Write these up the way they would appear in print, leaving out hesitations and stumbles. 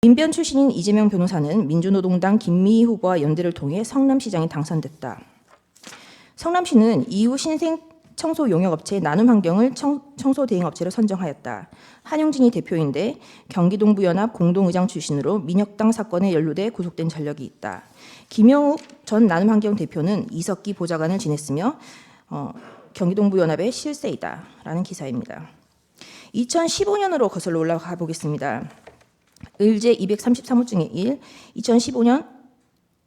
민변 출신인 이재명 변호사는 민주노동당 김미희 후보와 연대를 통해 성남시장에 당선됐다. 성남시는 이후 신생 청소 용역업체 나눔환경을 청소 대행업체로 선정하였다. 한용진이 대표인데 경기 동부연합 공동의장 출신으로 민혁당 사건에 연루돼 구속된 전력이 있다. 김영욱 전 나눔환경 대표는 이석기 보좌관을 지냈으며 경기 동부연합의 실세이다라는 기사입니다. 2015년으로 거슬러 올라가 보겠습니다. 을제 233호 중에 1, 2015년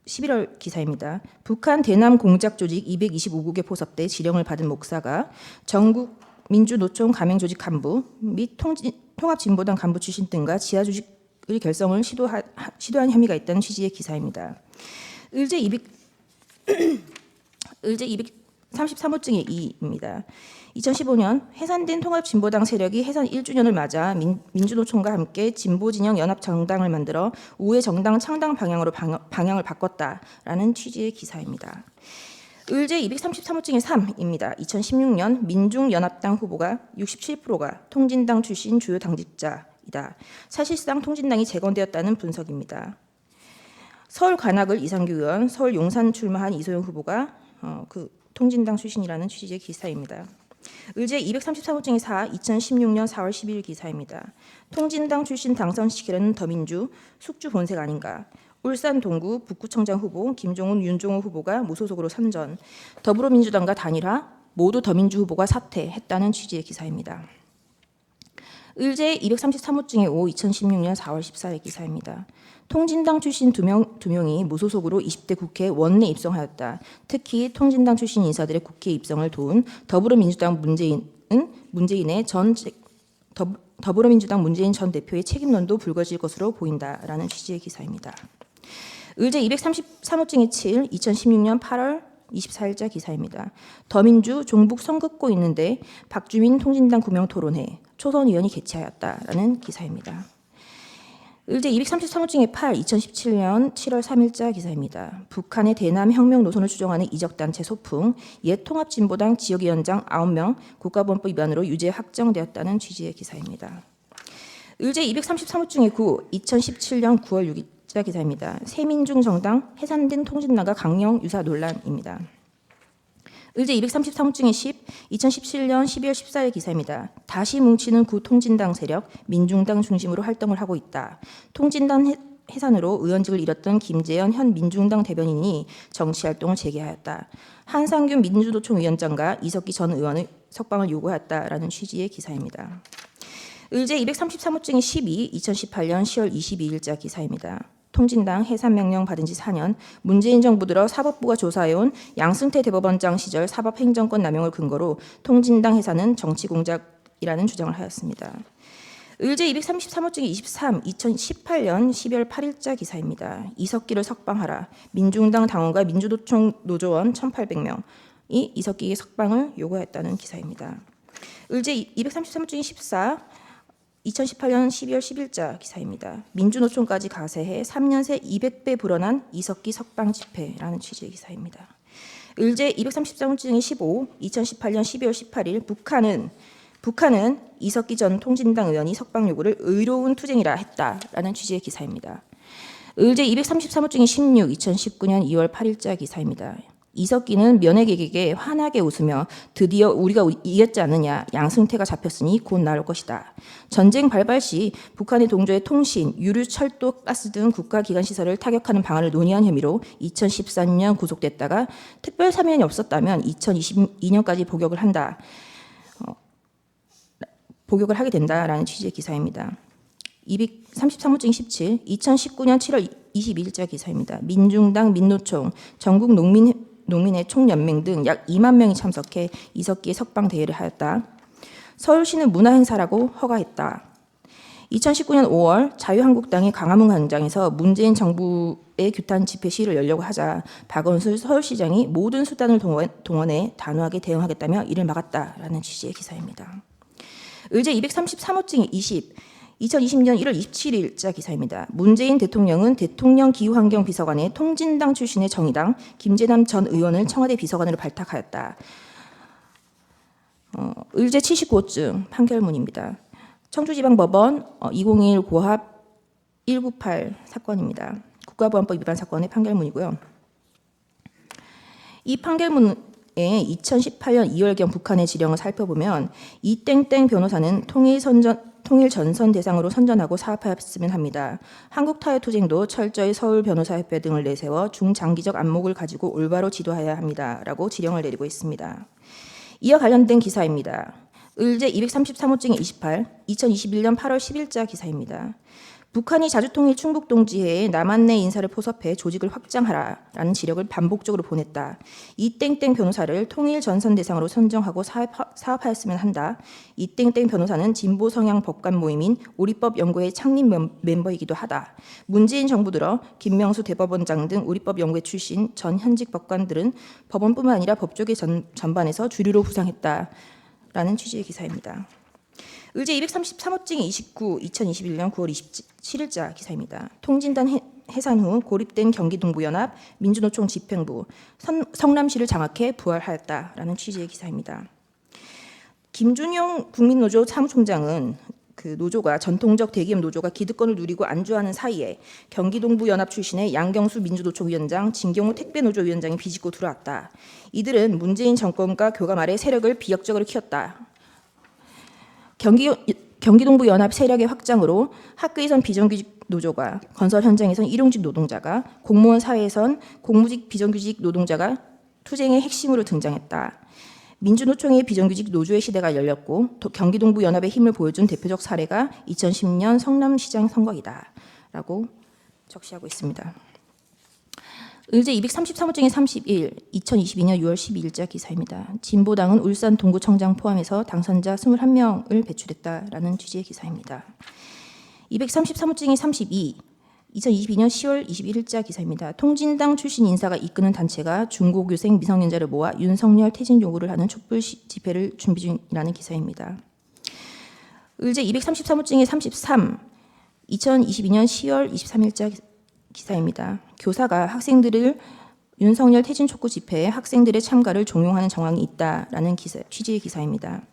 11월 기사입니다. 북한 대남 공작 조직 225국에 포섭돼 지령을 받은 목사가 전국 민주노총 가맹조직 간부 및 통합진보당 간부 출신 등과 지하조직의 결성을 시도한 혐의가 있다는 취지의 기사입니다. 을제 233호 중에 2입니다. 2015년 해산된 통합진보당 세력이 해산 1주년을 맞아 민주노총과 함께 진보진영 연합정당을 만들어 우회 정당 창당 방향으로 방향을 바꿨다라는 취지의 기사입니다. 을제 233호 중에 3입니다. 2016년 민중연합당 후보가 67%가 통진당 출신 주요 당직자이다. 사실상 통진당이 재건되었다는 분석입니다. 서울 관악을 이상규 의원, 서울 용산 출마한 이소영 후보가 통진당 출신이라는 취지의 기사입니다. 을제 233호 중에 4, 2016년 4월 12일 기사입니다. 통진당 출신 당선시키려는 더민주, 숙주 본색 아닌가. 울산 동구 북구청장 후보 김종훈, 윤종호 후보가 무소속으로 선전. 더불어민주당과 단일화, 모두 더민주 후보가 사퇴했다는 취지의 기사입니다. 을제 233호 중에 5, 2016년 4월 14일 기사입니다. 통진당 출신 두 명이 무소속으로 20대 국회 원내 입성하였다. 특히 통진당 출신 인사들의 국회 입성을 도운 더불어민주당 더불어민주당 문재인 전 대표의 책임론도 불거질 것으로 보인다라는 취지의 기사입니다. 을제 233호 중에 7, 2016년 8월 24일자 기사입니다. 더민주 종북 선긋고 있는데 박주민 통진당 구명 토론회 초선 의원이 개최하였다라는 기사입니다. 을제 233호 중에 8, 2017년 7월 3일자 기사입니다. 북한의 대남 혁명 노선을 추종하는 이적단체 소풍, 옛 통합진보당 지역위원장 9명 국가보안법 위반으로 유죄 확정되었다는 취지의 기사입니다. 을제 233호 중에 9, 2017년 9월 6일자 기사입니다. 새민중정당 해산된 통진당과 강령 유사 논란입니다. 을제 233호 중에 10, 2017년 12월 14일 기사입니다. 다시 뭉치는 구통진당 세력, 민중당 중심으로 활동을 하고 있다. 통진당 해산으로 의원직을 잃었던 김재현 현 민중당 대변인이 정치활동을 재개하였다. 한상균 민주노총 위원장과 이석기 전 의원의 석방을 요구하였다라는 취지의 기사입니다. 을제 233호 중에 12, 2018년 10월 22일자 기사입니다. 통진당 해산명령 받은 지 4년, 문재인 정부 들어 사법부가 조사해온 양승태 대법원장 시절 사법행정권 남용을 근거로 통진당 해산은 정치공작이라는 주장을 하였습니다. 을제 233호 중에 23, 2018년 12월 8일자 기사입니다. 이석기를 석방하라. 민중당 당원과 민주노총 노조원 1,800명이 이석기의 석방을 요구했다는 기사입니다. 을제 233호 중에 14, 2018년 12월 10일자 기사입니다. 민주노총까지 가세해 3년 새 200배 불어난 이석기 석방 집회라는 취지의 기사입니다. 을제 233호 중에 15, 2018년 12월 18일 북한은 이석기 전 통진당 의원이 석방 요구를 의로운 투쟁이라 했다라는 취지의 기사입니다. 을제 233호 중에 16, 2019년 2월 8일자 기사입니다. 이석기는 면회객에게 환하게 웃으며 드디어 우리가 이겼지 않느냐, 양승태가 잡혔으니 곧 나올 것이다. 전쟁 발발 시 북한의 동조의 통신, 유류, 철도, 가스 등 국가기관시설을 타격하는 방안을 논의한 혐의로 2014년 구속됐다가 특별 사면이 없었다면 2022년까지 복역을 하게 된다라는 취지의 기사입니다. 233호 중에 17, 2019년 7월 22일자 기사입니다. 민중당, 민노총, 전국 농민의 총연맹 등 약 2만 명이 참석해 이석기의 석방 대회를 하였다. 서울시는 문화행사라고 허가했다. 2019년 5월 자유한국당이 광화문 광장에서 문재인 정부의 규탄 집회 시위를 열려고 하자 박원순 서울시장이 모든 수단을 동원해 단호하게 대응하겠다며 이를 막았다라는 취지의 기사입니다. 을제 233호 중에 20, 2020년 1월 27일자 기사입니다. 문재인 대통령은 대통령 기후환경비서관에 통진당 출신의 정의당 김재남 전 의원을 청와대 비서관으로 발탁하였다. 을제 79호증 판결문입니다. 청주지방법원 2021 고합 198 사건입니다. 국가보안법 위반 사건의 판결문이고요. 이 판결문에 2018년 2월경 북한의 지령을 살펴보면 이땡땡 변호사는 통일전선 대상으로 선전하고 사업하였으면 합니다. 한국타협투쟁도 철저히 서울변호사협회 등을 내세워 중장기적 안목을 가지고 올바로 지도해야 합니다. 라고 지령을 내리고 있습니다. 이와 관련된 기사입니다. 을제 233호증 28, 2021년 8월 10일자 기사입니다. 북한이 자주통일 충북동지회에 남한 내 인사를 포섭해 조직을 확장하라라는 지령을 반복적으로 보냈다. 이땡땡 변호사를 통일전선 대상으로 선정하고 사업하였으면 한다. 이땡땡 변호사는 진보 성향 법관 모임인 우리법연구회 창립 멤버이기도 하다. 문재인 정부 들어 김명수 대법원장 등 우리법연구회 출신 전 현직 법관들은 법원뿐만 아니라 법조계 전반에서 주류로 부상했다. 라는 취지의 기사입니다. 을제 233호증 29, 2021년 9월 27일자 기사입니다. 통진단 해산 후 고립된 경기동부연합 민주노총 집행부 성남시를 장악해 부활하였다라는 취지의 기사입니다. 김준용 국민노조 사무총장은 그 노조가 전통적 대기업 노조가 기득권을 누리고 안주하는 사이에 경기동부연합 출신의 양경수 민주노총 위원장, 진경호 택배노조 위원장이 비집고 들어왔다. 이들은 문재인 정권과 교감 아래 세력을 비약적으로 키웠다. 경기동부 연합 세력의 확장으로 학교에선 비정규직 노조가, 건설 현장에선 일용직 노동자가, 공무원 사회에선 공무직 비정규직 노동자가 투쟁의 핵심으로 등장했다. 민주노총의 비정규직 노조의 시대가 열렸고 경기동부 연합의 힘을 보여준 대표적 사례가 2010년 성남시장 선거이다. 라고 적시하고 있습니다. 을제 233호증 31, 2022년 6월 12일자 기사입니다. 진보당은 울산 동구청장 포함해서 당선자 21명을 배출했다라는 취지의 기사입니다. 233호증 32, 2022년 10월 21일자 기사입니다. 통진당 출신 인사가 이끄는 단체가 중고교생 미성년자를 모아 윤석열 퇴진 요구를 하는 촛불 집회를 준비 중이라는 기사입니다. 을제 233호증 33, 2022년 10월 23일자 기사입니다. 교사가 학생들을 윤석열 퇴진 촉구 집회에 학생들의 참가를 종용하는 정황이 있다라는 취지의 기사입니다.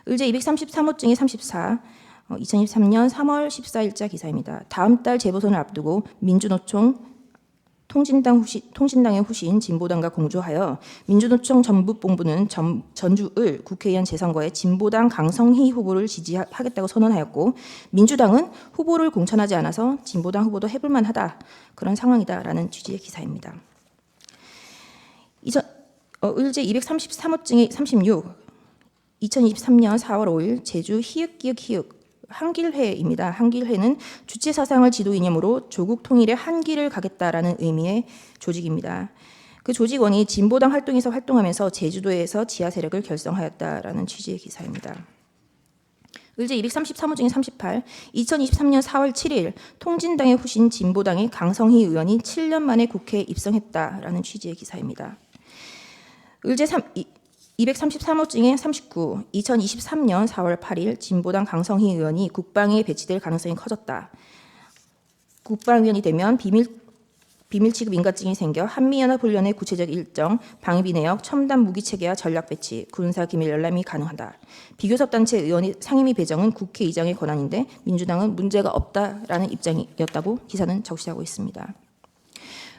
을제 233호증 34, 2023년 3월 14일자 기사입니다. 다음 달 재보선을 앞두고 민주노총 통진당의 후신 진보당과 공조하여 민주노총 전북본부는 전주을 국회의원 재선거에 진보당 강성희 후보를 지지하겠다고 선언하였고 민주당은 후보를 공천하지 않아서 진보당 후보도 해볼만 하다. 그런 상황이다라는 취지의 기사입니다. 을제 233호증 36, 2023년 4월 5일 제주 히읗 한길회입니다. 한길회는 주체 사상을 지도 이념으로 조국 통일의 한길을 가겠다라는 의미의 조직입니다. 그 조직원이 진보당 활동에서 활동하면서 제주도에서 지하 세력을 결성하였다라는 취지의 기사입니다. 을제 233호증 38, 2023년 4월 7일 통진당의 후신 진보당의 강성희 의원이 7년 만에 국회에 입성했다라는 취지의 기사입니다. 을제 233호증 39, 2023년 4월 8일 진보당 강성희 의원이 국방에 배치될 가능성이 커졌다. 국방위원이 되면 비밀 취급 인가증이 생겨 한미연합훈련의 구체적 일정, 방위비 내역, 첨단 무기체계와 전략 배치, 군사기밀 열람이 가능하다. 비교섭단체 의원의 상임위 배정은 국회의장의 권한인데 민주당은 문제가 없다라는 입장이었다고 기사는 적시하고 있습니다.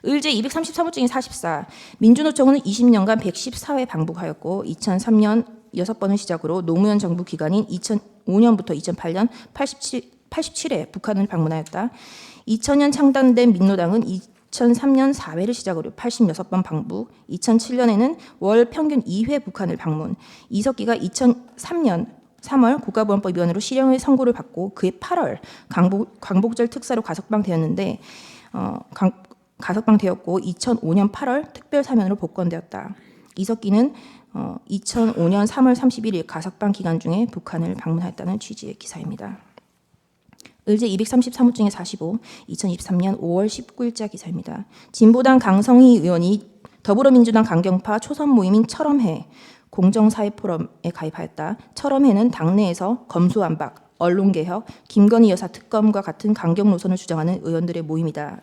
을제 233호증 44, 민주노총은 20년간 114회 방북하였고 2003년 6번을 시작으로 노무현 정부 기간인 2005년부터 2008년 87회 북한을 방문하였다. 2000년 창단된 민노당은 2003년 4회를 시작으로 86번 방북, 2007년에는 월 평균 2회 북한을 방문, 이석기가 2003년 3월 국가보안법 위반으로 실형의 선고를 받고 그해 8월 광복절 특사로 가석방되었는데 가석방되었고 2005년 8월 특별사면으로 복권되었다. 이석기는 2005년 3월 31일 가석방 기간 중에 북한을 방문하였다는 취지의 기사입니다. 을제 233호증 45, 2023년 5월 19일자 기사입니다. 진보당 강성희 의원이 더불어민주당 강경파 초선 모임인 철험회 공정사회포럼에 가입하였다. 철험회는 당내에서 검수완박, 언론개혁, 김건희 여사 특검과 같은 강경 노선을 주장하는 의원들의 모임이다.